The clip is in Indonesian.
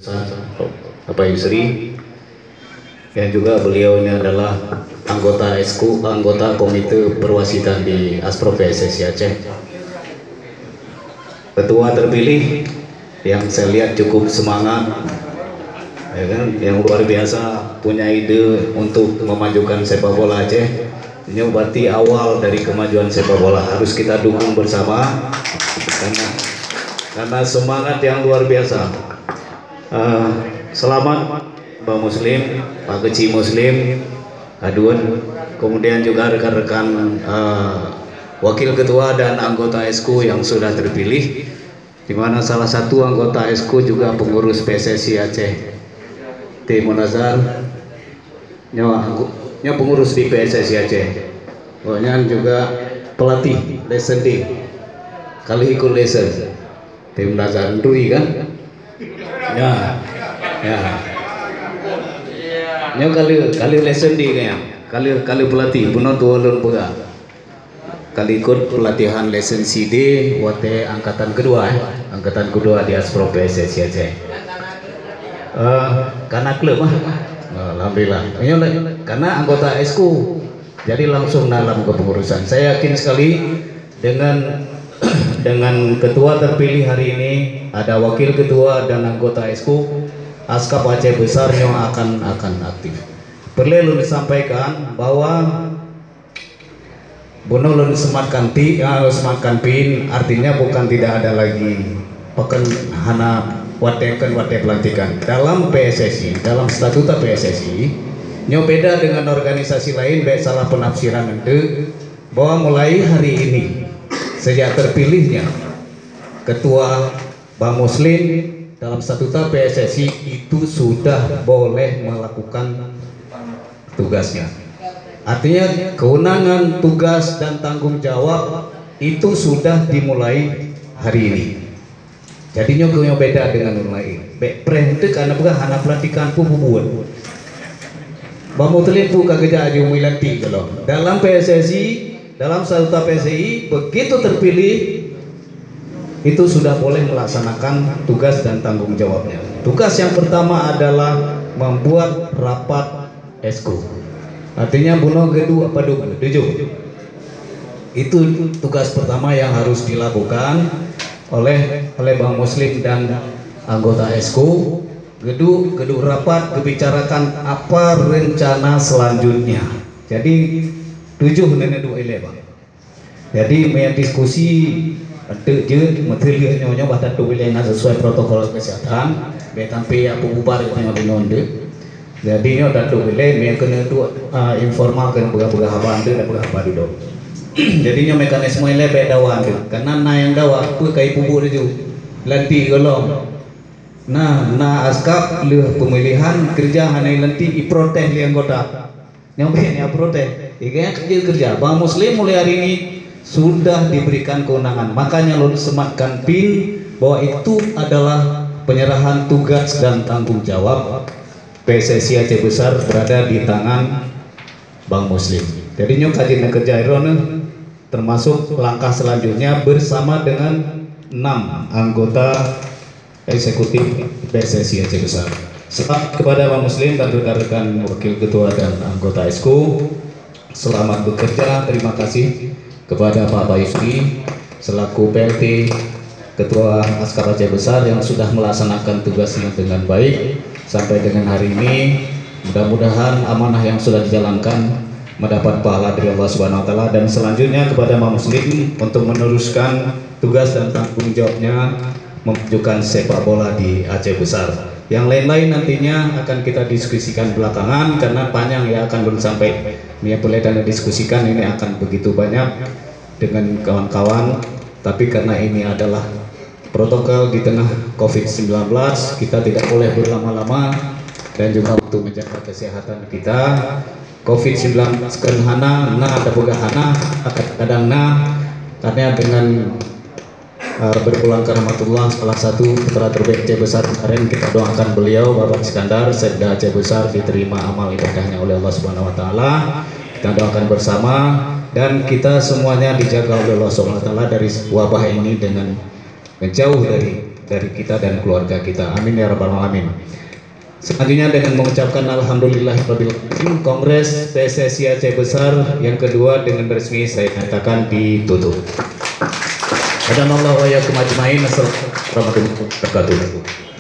Bapak Yusri, yang juga beliau ini adalah anggota ESKU, anggota Komite Perwasitan di Aspro PSSI Aceh. Ketua terpilih yang saya lihat cukup semangat, ya kan, yang luar biasa punya ide untuk memajukan sepak bola Aceh. Ini berarti awal dari kemajuan sepak bola, harus kita dukung bersama karena semangat yang luar biasa. Selamat Pak Muslim, Pak Keci Muslim, Adun, kemudian juga rekan-rekan wakil ketua dan anggota ESKU yang sudah terpilih, di mana salah satu anggota ESKU juga pengurus PSSI Aceh, Tim Munazar, nyawa pengurus di PSSI Aceh, pokoknya juga pelatih lesson D, kali ikut lesson, Tim Munazar Ndui kan? Ya. Kali lesson di kayaknya. Kali pelatih puno tuolun pega. Kali ikut pelatihan lesson CD wate angkatan kedua di Aspro PSSI Aceh. Karena klub alhamdulillah. Karena anggota ESKU. Jadi langsung dalam kepengurusan. Saya yakin sekali dengan ketua terpilih hari ini, ada wakil ketua dan anggota ESKU, Askap Aceh Besar yang akan aktif. Perlu disampaikan bahwa Bono lu sematkan pin, artinya bukan tidak ada lagi pekan hana wate pelantikan dalam PSSI, dalam statuta PSSI. Nyo beda dengan organisasi lain, baik salah penafsiran itu bahwa mulai hari ini, sejak terpilihnya ketua Bang Muslim dalam statuta PSSI itu sudah boleh melakukan tugasnya. Artinya kewenangan, tugas dan tanggung jawab itu sudah dimulai hari ini. Jadinya kau beda dengan mulai. Perhenti karena bukan hanya pelantikan buat. Bang Muslim buka kerja aja umilanti kalau dalam PSSI. Dalam statuta PSSI begitu terpilih itu sudah boleh melaksanakan tugas dan tanggung jawabnya. Tugas yang pertama adalah membuat rapat ESKU. Artinya buno gedu apa tujuh. Itu tugas pertama yang harus dilakukan oleh Bang Muslim dan anggota ESKU. Gedu rapat dibicarakan apa rencana selanjutnya. Jadi 7 nenek 2 bang. Jadi main diskusi ada je material nyonya batas tu wilayah sesuai protokol kesehatan. Betampi apa bubar kita nyoba nonde. Jadi nyo datu wilayah main kena tu informal kena buka haban tu dan buka apa dulu. Jadi nyo mekanisme ini beda wan tu. Karena na yang dawa apa kai pubur itu lanti golong. Nah askap leh pemilihan kerja hanai lanti iprotes li anggota. Nyampe protes. Kerja Bang Muslim mulai hari ini sudah diberikan kewenangan, makanya lo sematkan pin bahwa itu adalah penyerahan tugas dan tanggung jawab PSSI Aceh Besar berada di tangan Bang Muslim. Jadi nyok kajian kerja Iron termasuk langkah selanjutnya bersama dengan 6 anggota eksekutif PSSI Aceh Besar. Selamat kepada Bang Muslim dan rekan-rekan wakil ketua dan anggota ESKU. Selamat bekerja. Terima kasih kepada Pak Yusri selaku PLT Ketua Askap Aceh Besar yang sudah melaksanakan tugasnya dengan baik sampai dengan hari ini. Mudah-mudahan amanah yang sudah dijalankan mendapat pahala dari Allah Subhanahu wa taala, dan selanjutnya kepada Bang Muslim untuk meneruskan tugas dan tanggung jawabnya memajukan sepak bola di Aceh Besar. Yang lain-lain nantinya akan kita diskusikan belakangan karena panjang ya, akan belum sampai ini boleh dan diskusikan ini akan begitu banyak dengan kawan-kawan, tapi karena ini adalah protokol di tengah COVID-19 kita tidak boleh berlama-lama, dan juga untuk menjaga kesehatan kita. COVID-19 kenhana ada bogahana kadang karena dengan berpulang ke rahmatullah salah satu putra terbaik Aceh Besar kemarin, kita doakan beliau Bapak Iskandar Sekda Aceh Besar diterima amal ibadahnya oleh Allah Subhanahu wa taala. Kita doakan bersama dan kita semuanya dijaga oleh Allah Subhanahu wa taala dari wabah ini dengan menjauh dari dari kita dan keluarga kita. Amin ya rabbal alamin. Selanjutnya dengan mengucapkan alhamdulillahirabbil alamin, Kongres PSSI Aceh Besar yang kedua dengan resmi saya nyatakan ditutup. Hadamallahu wa iyyakum ajmain. Assalamualaikum warahmatullahi wabarakatuh.